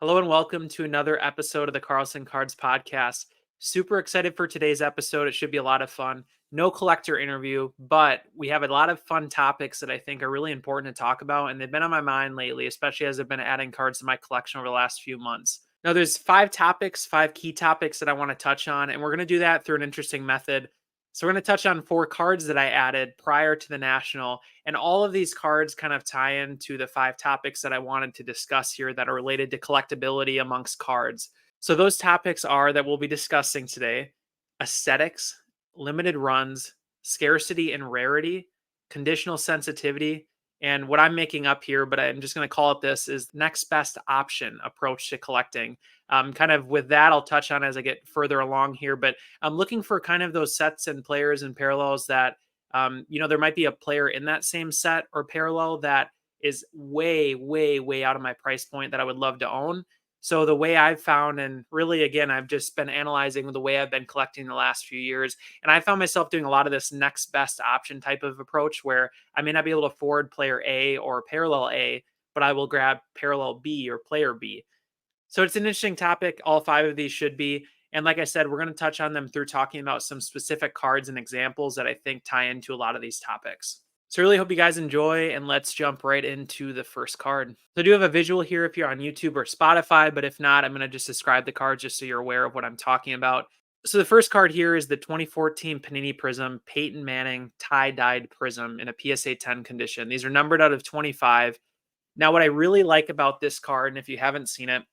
Hello and welcome to another episode of the Carlson Cards podcast. Super excited for today's episode. It should be a lot of fun. No collector interview, but we have a lot of fun topics that I think are really important to talk about, and they've been on my mind lately, especially as I've been adding cards to my collection over the last few months. Now, there's five key topics that I want to touch on, and we're going to do that through an interesting method. So we're going to touch on 4 cards that I added prior to the National, and all of these cards kind of tie into the 5 topics that I wanted to discuss here that are related to collectability amongst cards. So those topics are that we'll be discussing today: aesthetics, limited runs, scarcity and rarity, conditional sensitivity, and what I'm making up here, but I'm just going to call it this, is next best option approach to collecting. Kind of with that, I'll touch on as I get further along here, but I'm looking for kind of those sets and players and parallels that, there might be a player in that same set or parallel that is way, way, way out of my price point that I would love to own. So the way I've found, and really, again, I've just been analyzing the way I've been collecting the last few years, and I found myself doing a lot of this next best option type of approach where I may not be able to afford player A or parallel A, but I will grab parallel B or player B. So it's an interesting topic. All 5 of these should be. And like I said, we're going to touch on them through talking about some specific cards and examples that I think tie into a lot of these topics. So I really hope you guys enjoy, and let's jump right into the first card. So I do have a visual here if you're on YouTube or Spotify, but if not, I'm going to just describe the cards just so you're aware of what I'm talking about. So the first card here is the 2014 Panini Prism Peyton Manning tie-dyed Prism in a PSA 10 condition. These are numbered out of 25. Now, what I really like about this card, and if you haven't seen it,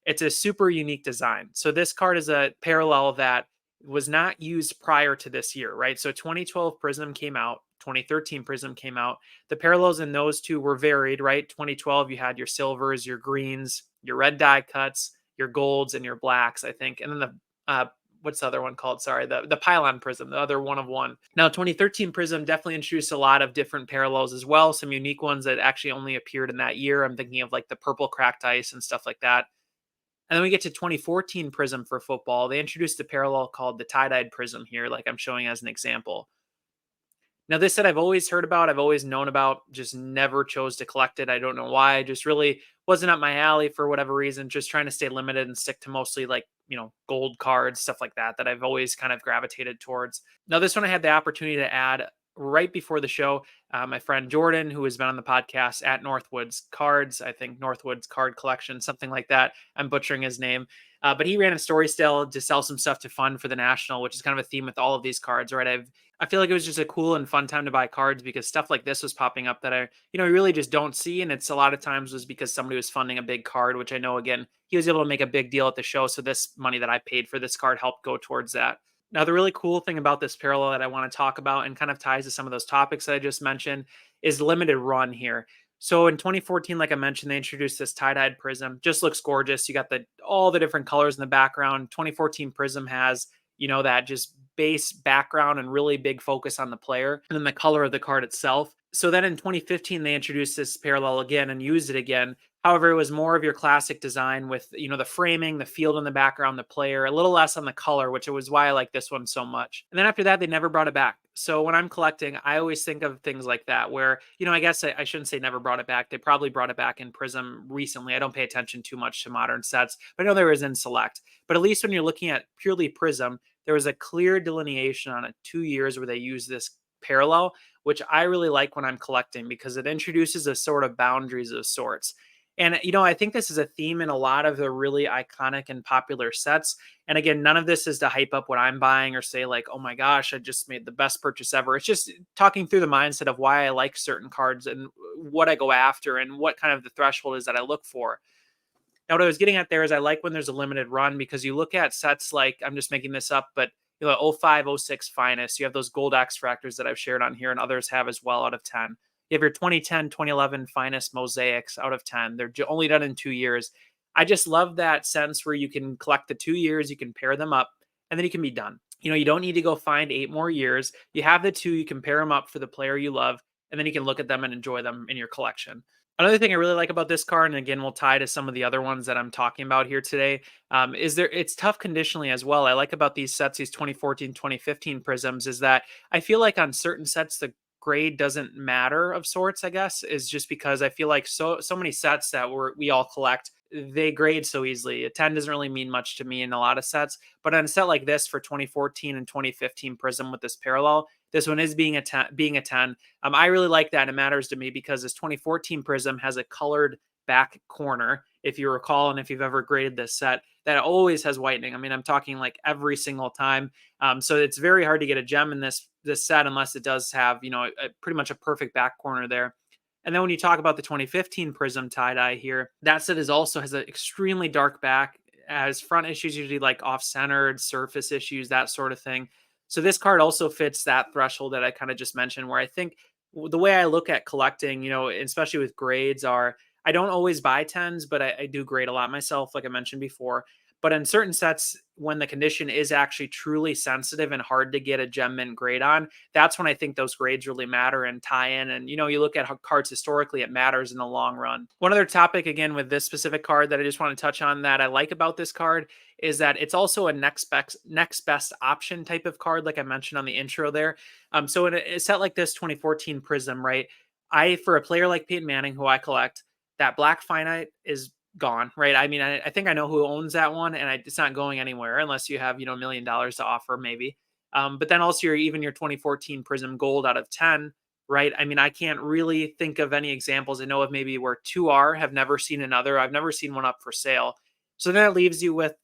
it's a super unique design. So this card is a parallel that was not used prior to this year, right? So 2012 Prism came out, 2013 Prism came out. The parallels in those two were varied, right? 2012, you had your silvers, your greens, your red die cuts, your golds, and your blacks, I think. And then what's the other one called? Sorry, the Pylon Prism, the other one of one. Now, 2013 Prism definitely introduced a lot of different parallels as well, some unique ones that actually only appeared in that year. I'm thinking of like the purple cracked ice and stuff like that. And then we get to 2014 Prism for football. They introduced a parallel called the tie-dyed Prism here, like I'm showing as an example. Now, this set I've always heard about, I've always known about, just never chose to collect it. I don't know why. Just really wasn't up my alley for whatever reason. Just trying to stay limited and stick to mostly like, gold cards, stuff like that I've always kind of gravitated towards. Now, this one I had the opportunity to add right before the show. My friend Jordan, who has been on the podcast at Northwoods Cards, I think Northwoods Card Collection, something like that. I'm butchering his name. But he ran a story still to sell some stuff to fund for the National, which is kind of a theme with all of these cards, right? I feel like it was just a cool and fun time to buy cards because stuff like this was popping up that I really just don't see. And it's a lot of times was because somebody was funding a big card, which I know, again, he was able to make a big deal at the show. So this money that I paid for this card helped go towards that. Now, the really cool thing about this parallel that I want to talk about and kind of ties to some of those topics that I just mentioned is limited run here. So in 2014, like I mentioned, they introduced this tie-dyed Prism. Just looks gorgeous. You got all the different colors in the background. 2014 Prism has, that just base background and really big focus on the player and then the color of the card itself. So then in 2015, they introduced this parallel again and used it again. However, it was more of your classic design with, the framing, the field in the background, the player, a little less on the color, which was why I like this one so much. And then after that, they never brought it back. So when I'm collecting, I always think of things like that where, I guess I shouldn't say never brought it back. They probably brought it back in Prism recently. I don't pay attention too much to modern sets, but I know there is in Select. But at least when you're looking at purely Prism, there was a clear delineation on it 2 years where they used this parallel, which I really like when I'm collecting because it introduces a sort of boundaries of sorts. And, I think this is a theme in a lot of the really iconic and popular sets. And again, none of this is to hype up what I'm buying or say like, oh my gosh, I just made the best purchase ever. It's just talking through the mindset of why I like certain cards and what I go after and what kind of the threshold is that I look for. Now, what I was getting at there is I like when there's a limited run because you look at sets like, I'm just making this up, but 05, 06 Finest, you have those gold X Fractors that I've shared on here and others have as well out of 10. You have your 2010, 2011 Finest Mosaics out of 10. They're only done in 2 years. I just love that sense where you can collect the 2 years, you can pair them up, and then you can be done. You don't need to go find 8 more years. You have the 2, you can pair them up for the player you love, and then you can look at them and enjoy them in your collection. Another thing I really like about this card, and again, we'll tie to some of the other ones that I'm talking about here today, it's tough conditionally as well. I like about these sets, these 2014, 2015 Prisms, is that I feel like on certain sets, the grade doesn't matter of sorts, I guess, is just because I feel like so many sets that we all collect, they grade so easily. A 10 doesn't really mean much to me in a lot of sets, but on a set like this for 2014 and 2015 Prism with this parallel, this one is being a 10. I really like that. It matters to me because this 2014 Prism has a colored back corner, if you recall, and if you've ever graded this set, that always has whitening. I mean, I'm talking like every single time. So it's very hard to get a gem in this set unless it does have, pretty much a perfect back corner there. And then when you talk about the 2015 Prism tie-dye here, that set has an extremely dark back, as front issues usually like off-centered, surface issues, that sort of thing. So this card also fits that threshold that I kind of just mentioned, where I think the way I look at collecting, especially with grades, are I don't always buy 10s, but I do grade a lot myself, like I mentioned before. But in certain sets, when the condition is actually truly sensitive and hard to get a gem mint grade on, that's when I think those grades really matter and tie in. And, you look at how cards historically, it matters in the long run. One other topic, again, with this specific card that I just want to touch on that I like about this card is that it's also a next best option type of card, like I mentioned on the intro there. So in a set like this 2014 Prism, right? For a player like Peyton Manning, who I collect, that black finite is gone, right? I mean, I think I know who owns that one, and it's not going anywhere unless you have, $1 million to offer, maybe. But then also your 2014 Prism Gold out of 10, right? I mean, I can't really think of any examples. I know of maybe where two are, have never seen another. I've never seen one up for sale. So then it leaves you with,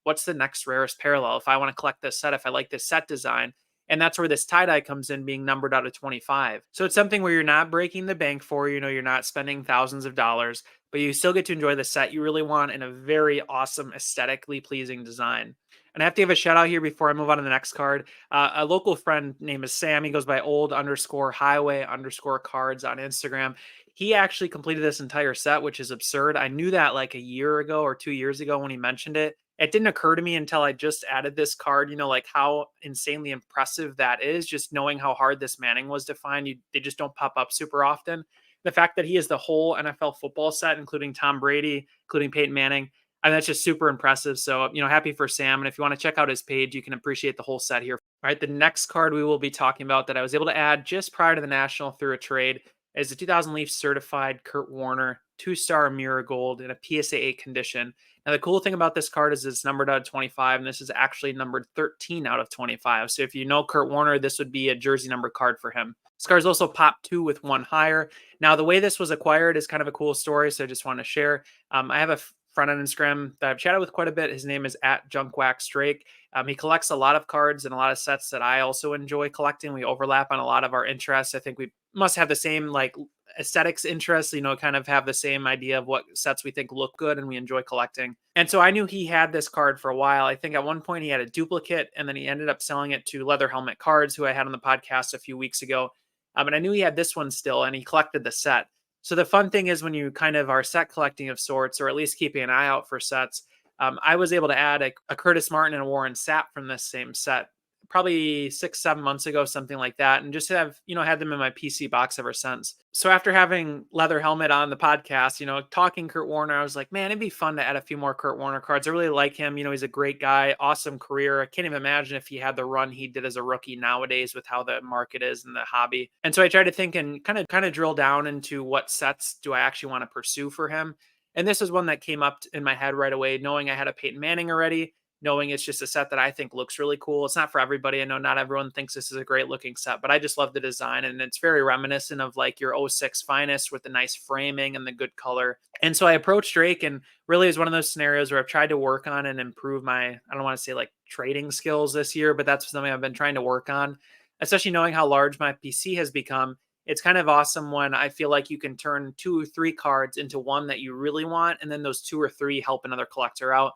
what's the next rarest parallel? If I want to collect this set, if I like this set design, and that's where this tie dye comes in, being numbered out of 25. So it's something where you're not breaking the bank for, you're not spending thousands of dollars, but you still get to enjoy the set you really want in a very awesome, aesthetically pleasing design. And I have to give a shout out here before I move on to the next card. A local friend named is Sam. He goes by old_highway_cards on Instagram. He actually completed this entire set, which is absurd. I knew that like a year ago or 2 years ago when he mentioned it. It didn't occur to me until I just added this card, like how insanely impressive that is, just knowing how hard this Manning was to find. They just don't pop up super often. The fact that he has the whole NFL football set, including Tom Brady, including Peyton Manning, and that's just super impressive. So, happy for Sam. And if you want to check out his page, you can appreciate the whole set here. All right. The next card we will be talking about that I was able to add just prior to the National through a trade is the 2000 Leafs certified Kurt Warner 2-star mirror gold in a PSA 8 condition. Now, the cool thing about this card is it's numbered out of 25, and this is actually numbered 13 out of 25. So if you know Kurt Warner, this would be a jersey number card for him. This card is also pop 2 with 1 higher. Now, the way this was acquired is kind of a cool story, so I just want to share. I have a friend on Instagram that I've chatted with quite a bit. His name is @JunkWaxDrake. He collects a lot of cards and a lot of sets that I also enjoy collecting. We overlap on a lot of our interests. I think we must have the same like aesthetics interests, kind of have the same idea of what sets we think look good and we enjoy collecting. And so I knew he had this card for a while. I think at one point he had a duplicate, and then he ended up selling it to Leather Helmet Cards, who I had on the podcast a few weeks ago. And I knew he had this one still, and he collected the set. So the fun thing is when you kind of are set collecting of sorts, or at least keeping an eye out for sets, I was able to add a Curtis Martin and a Warren Sapp from this same set, probably 6-7 months ago, something like that, and just have had them in my PC box ever since. So after having Leather Helmet on the podcast, talking Kurt Warner, I was like, man, it'd be fun to add a few more Kurt Warner cards. I really like him. He's a great guy, awesome career. I can't even imagine if he had the run he did as a rookie nowadays with how the market is and the hobby. And so I tried to think and kind of drill down into what sets do I actually want to pursue for him. And this was one that came up in my head right away, knowing I had a Peyton Manning already, knowing it's just a set that I think looks really cool. It's not for everybody. I know not everyone thinks this is a great looking set, but I just love the design, and it's very reminiscent of like your '06 Finest with the nice framing and the good color. And so I approached Drake, and really is one of those scenarios where I've tried to work on and improve my, I don't want to say like trading skills this year, but that's something I've been trying to work on, especially knowing how large my PC has become. It's kind of awesome when I feel like you can turn 2 or 3 cards into one that you really want, and then those 2 or 3 help another collector out.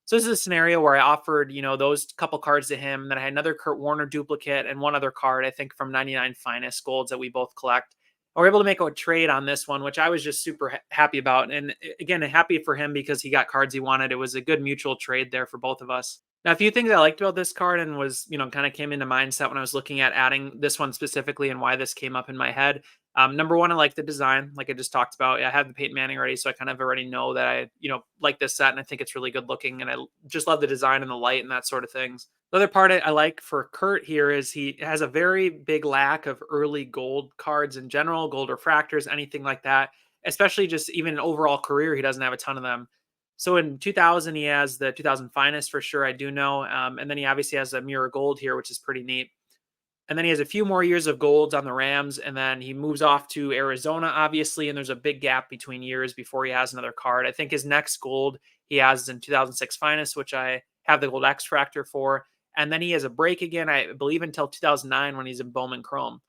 So this is a scenario where I offered, those couple cards to him. And then I had another Kurt Warner duplicate and one other card, I think from 99 Finest Golds that we both collect. And we're able to make a trade on this one, which I was just super happy about. And again, happy for him because he got cards he wanted. It was a good mutual trade there for both of us. Now, a few things I liked about this card and was, kind of came into mindset when I was looking at adding this one specifically and why this came up in my head. Number one, I like the design, like I just talked about. I have the Peyton Manning already, so I kind of already know that I, like this set, and I think it's really good looking, and I just love the design and the light and that sort of things. The other part I like for Kurt here is he has a very big lack of early gold cards in general, gold refractors, anything like that. especially just even an overall career. He doesn't have a ton of them. So in 2000, he has the 2000 finest for sure. I do know. And then he obviously has a mirror gold here, which is pretty neat. And then he has a few more years of golds on the Rams, and then he moves off to Arizona, obviously. And there's a big gap between years before he has another card. I think his next gold he has is in 2006 finest, which I have the gold X Fractor for. And then he has a break again, I believe, until 2009 when he's in Bowman Chrome.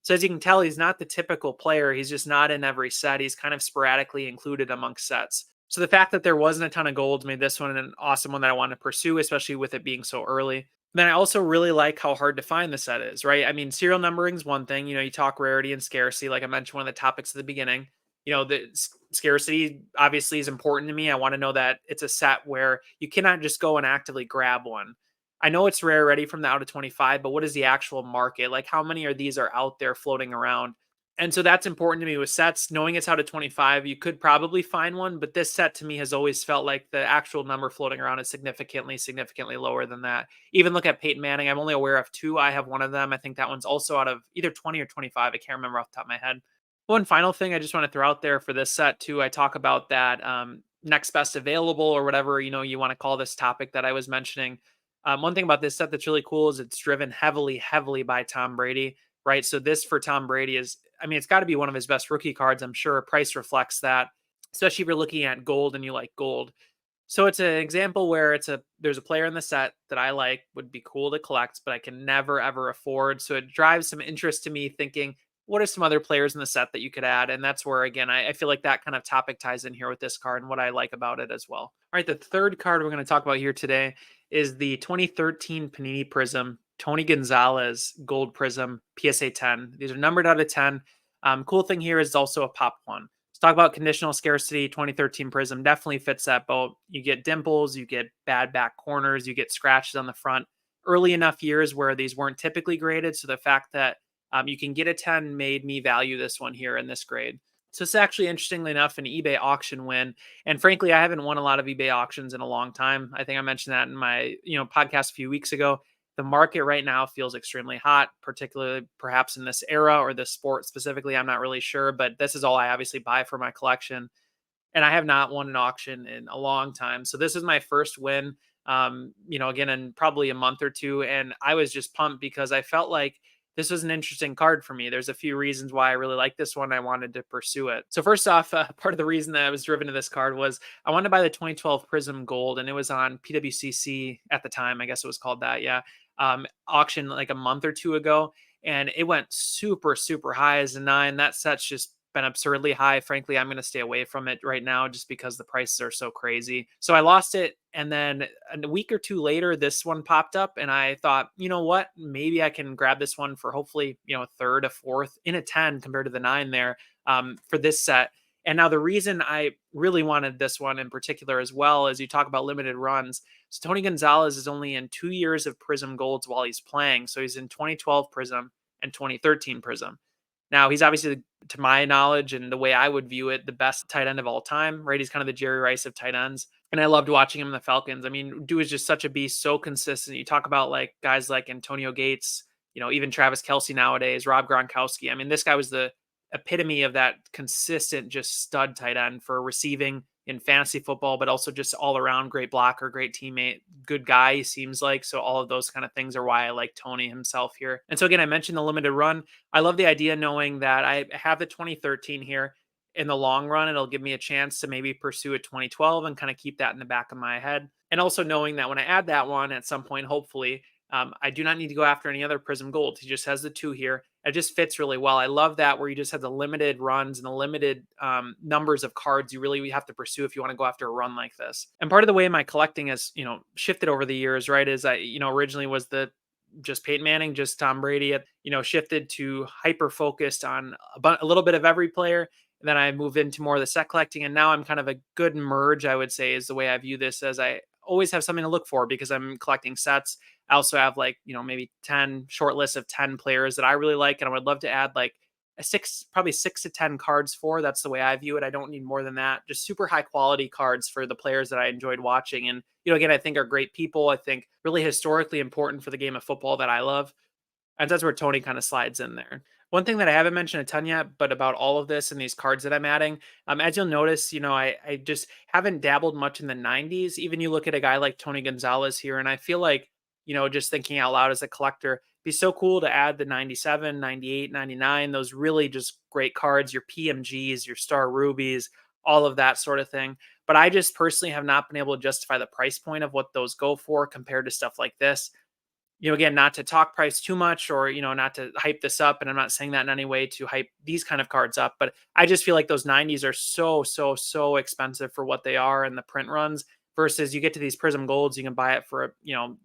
So as you can tell, he's not the typical player. He's just not in every set. He's kind of sporadically included amongst sets. So the fact that there wasn't a ton of golds made this one an awesome one that I want to pursue, especially with it being so early. Then I also really like how hard to find the set is, right? I mean, serial numbering is one thing. You talk rarity and scarcity, like I mentioned, one of the topics at the beginning. The scarcity obviously is important to me. I want to know that it's a set where you cannot just go and actively grab one. I know it's rare already from the out of 25, but what is the actual market? Like how many of these are out there floating around? And so that's important to me with sets. Knowing it's out of 25, you could probably find one, but this set to me has always felt like the actual number floating around is significantly lower than that. Even look at Peyton Manning. I'm only aware of two. I have one of them. I think that one's also out of either 20 or 25. I can't remember off the top of my head. One final thing I just want to throw out there for this set too. I talk about that next best available or whatever, you want to call this topic that I was mentioning. One thing about this set that's really cool is it's driven heavily by Tom Brady, right? So this for Tom Brady is, I mean, it's got to be one of his best rookie cards. I'm sure price reflects that, especially if you're looking at gold and you like gold. So it's an example where there's a player in the set that I like, would be cool to collect, but I can never ever afford. So it drives some interest to me thinking, what are some other players in the set that you could add? And that's where, again, I feel like that kind of topic ties in here with this card and what I like about it as well. All right, the third card we're going to talk about here today is the 2013 Panini Prism Tony Gonzalez Gold Prism PSA 10. These are numbered out of 10. Cool thing here is also a pop one. Let's talk about conditional scarcity. 2013 Prism definitely fits that boat. You get dimples, you get bad back corners, you get scratches on the front. Early enough years where these weren't typically graded. So the fact that you can get a 10 made me value this one here in this grade. So it's actually, interestingly enough, an eBay auction win. And frankly, I haven't won a lot of eBay auctions in a long time. I think I mentioned that in my podcast a few weeks ago. The market right now feels extremely hot, particularly perhaps in this era or this sport specifically. I'm not really sure, but this is all I obviously buy for my collection. And I have not won an auction in a long time. So this is my first win, again, in probably a month or two. And I was just pumped because I felt like this was an interesting card for me. There's a few reasons why I really like this one. I wanted to pursue it. So first off, part of the reason that I was driven to this card was I wanted to buy the 2012 Prism Gold, and it was on PWCC at the time. I guess it was called that. Yeah. Auction like a month or two ago, and it went super high as a 9. That set's just been absurdly high. Frankly, I'm going to stay away from it right now just because the prices are so crazy. So I lost it. And then a week or two later, this one popped up and I thought, you know what, maybe I can grab this one for hopefully, a third, a fourth in a 10 compared to the 9 there for this set. And now the reason I really wanted this one in particular as well is you talk about limited runs. So Tony Gonzalez is only in 2 years of Prism Golds while he's playing. So he's in 2012 Prism and 2013 Prism. Now, he's obviously, to my knowledge and the way I would view it, the best tight end of all time, right? He's kind of the Jerry Rice of tight ends. And I loved watching him in the Falcons. I mean, dude is just such a beast, so consistent. You talk about like guys like Antonio Gates, even Travis Kelce nowadays, Rob Gronkowski. I mean, this guy was the epitome of that consistent, just stud tight end for receiving in fantasy football, but also just all around great blocker, great teammate, good guy, he seems like. So all of those kind of things are why I like Tony himself here. And so again, I mentioned the limited run. I love the idea knowing that I have the 2013 here. In the long run, it'll give me a chance to maybe pursue a 2012 and kind of keep that in the back of my head. And also knowing that when I add that one at some point, hopefully, I do not need to go after any other Prism Gold. He just has the 2 here. It just fits really well. I love that where you just have the limited runs and the limited numbers of cards you really have to pursue if you want to go after a run like this. And part of the way my collecting has, shifted over the years, right, is I, originally was the just Peyton Manning, just Tom Brady, shifted to hyper focused on a little bit of every player. And then I moved into more of the set collecting. And now I'm kind of a good merge, I would say, is the way I view this, as I always have something to look for because I'm collecting sets. I also have maybe 10 short lists of 10 players that I really like. And I would love to add like probably 6 to 10 cards for. That's the way I view it. I don't need more than that. Just super high quality cards for the players that I enjoyed watching. And, again, I think are great people. I think really historically important for the game of football that I love. And that's where Tony kind of slides in there. One thing that I haven't mentioned a ton yet, but about all of this and these cards that I'm adding, as you'll notice, I just haven't dabbled much in the 90s. Even you look at a guy like Tony Gonzalez here, and I feel like, just thinking out loud as a collector, be so cool to add the 97, 98, 99, those really just great cards, your PMGs, your Star Rubies, all of that sort of thing. But I just personally have not been able to justify the price point of what those go for compared to stuff like this. Again, not to talk price too much or, not to hype this up. And I'm not saying that in any way to hype these kind of cards up, but I just feel like those 90s are so, so, so expensive for what they are and the print runs versus you get to these Prism Golds, you can buy it for,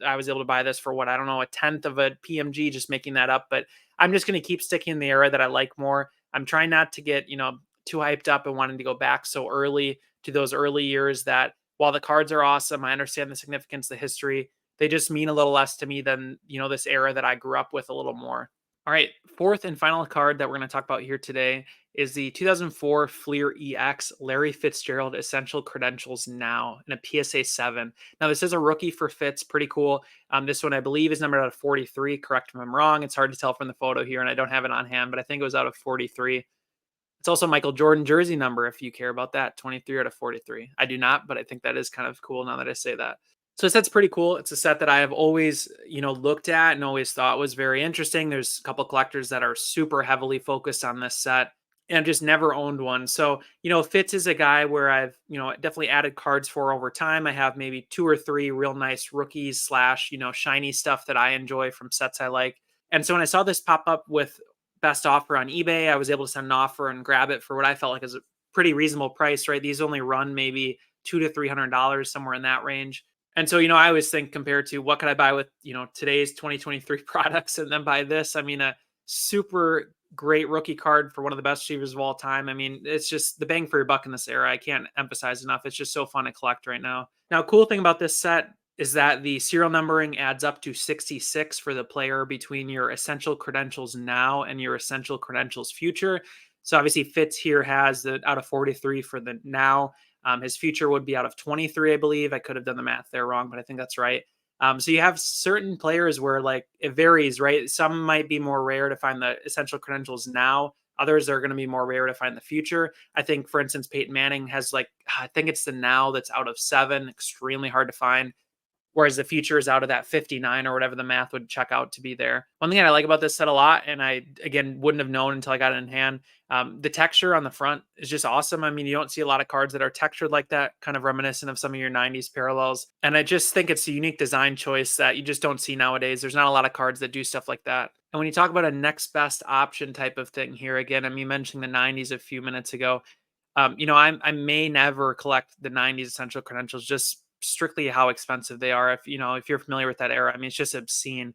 I was able to buy this for what, I don't know, a tenth of a PMG, just making that up. But I'm just going to keep sticking in the era that I like more. I'm trying not to get, too hyped up and wanting to go back so early to those early years that while the cards are awesome, I understand the significance, the history, they just mean a little less to me than, this era that I grew up with a little more. All right, fourth and final card that we're going to talk about here today is the 2004 Fleer EX Larry Fitzgerald Essential Credentials Now in a PSA 7. Now, this is a rookie for Fitz, pretty cool. This one, I believe, is numbered out of 43. Correct me if I'm wrong. It's hard to tell from the photo here, and I don't have it on hand, but I think it was out of 43. It's also Michael Jordan jersey number, if you care about that, 23 out of 43. I do not, but I think that is kind of cool now that I say that. So this set's pretty cool. It's a set that I have always, looked at and always thought was very interesting. There's a couple collectors that are super heavily focused on this set and I've just never owned one. So, Fitz is a guy where I've, definitely added cards for over time. I have maybe 2 or 3 real nice rookies slash, shiny stuff that I enjoy from sets I like. And so when I saw this pop up with best offer on eBay, I was able to send an offer and grab it for what I felt like is a pretty reasonable price, right? These only run maybe $200 to $300, somewhere in that range. And so, I always think compared to what could I buy with, today's 2023 products and then buy this. I mean, a super great rookie card for one of the best achievers of all time. I mean, it's just the bang for your buck in this era. I can't emphasize enough. It's just so fun to collect right now. Now, cool thing about this set is that the serial numbering adds up to 66 for the player between your essential credentials now and your essential credentials future. So obviously Fitz here has the out of 43 for the now. His future would be out of 23, I believe. I could have done the math there wrong, but I think that's right. So you have certain players where it varies, right? Some might be more rare to find the essential credentials now. Others are going to be more rare to find the future. I think, for instance, Peyton Manning has I think it's the now that's out of 7, extremely hard to find. Whereas the future is out of that 59 or whatever the math would check out to be there. One thing that I like about this set a lot, and I, again, wouldn't have known until I got it in hand, the texture on the front is just awesome. I mean, you don't see a lot of cards that are textured like that, kind of reminiscent of some of your 90s parallels. And I just think it's a unique design choice that you just don't see nowadays. There's not a lot of cards that do stuff like that. And when you talk about a next best option type of thing here, again, I mean, mentioning the 90s a few minutes ago, I may never collect the 90s essential credentials, just strictly how expensive they are. If you're familiar with that era, I mean, it's just obscene.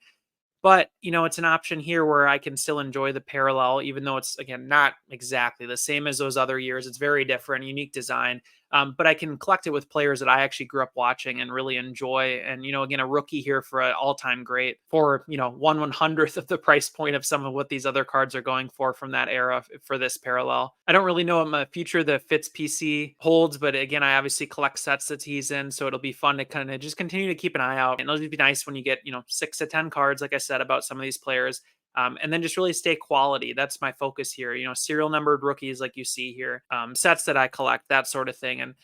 But, it's an option here where I can still enjoy the parallel, even though it's, again, not exactly the same as those other years. It's very different, unique design. But I can collect it with players that I actually grew up watching and really enjoy. And, again, a rookie here for an all-time great for, 1/100th of the price point of some of what these other cards are going for from that era for this parallel. I don't really know what my future the Fitz PC holds, but again, I obviously collect sets that he's in. So it'll be fun to kind of just continue to keep an eye out. And it'll just be nice when you get, 6 to 10 cards, like I said, about some of these players. And then just really stay quality. That's my focus here. Serial numbered rookies like you see here, sets that I collect, that sort of thing. And,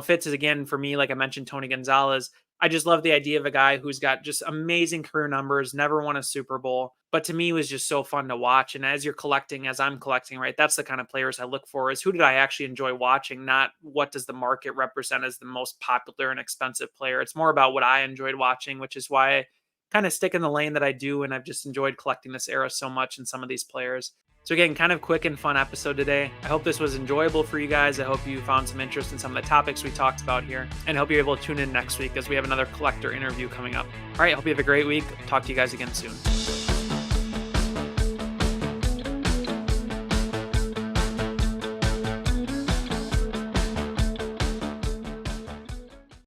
Fitz is, again, for me, like I mentioned, Tony Gonzalez. I just love the idea of a guy who's got just amazing career numbers, never won a Super Bowl, but to me was just so fun to watch. And as you're collecting, as I'm collecting, right, that's the kind of players I look for is who did I actually enjoy watching, not what does the market represent as the most popular and expensive player. It's more about what I enjoyed watching, which is why I kind of stick in the lane that I do. And I've just enjoyed collecting this era so much and some of these players. So again, kind of quick and fun episode today. I hope this was enjoyable for you guys. I hope you found some interest in some of the topics we talked about here, and I hope you're able to tune in next week as we have another collector interview coming up. All right, hope you have a great week. Talk to you guys again soon.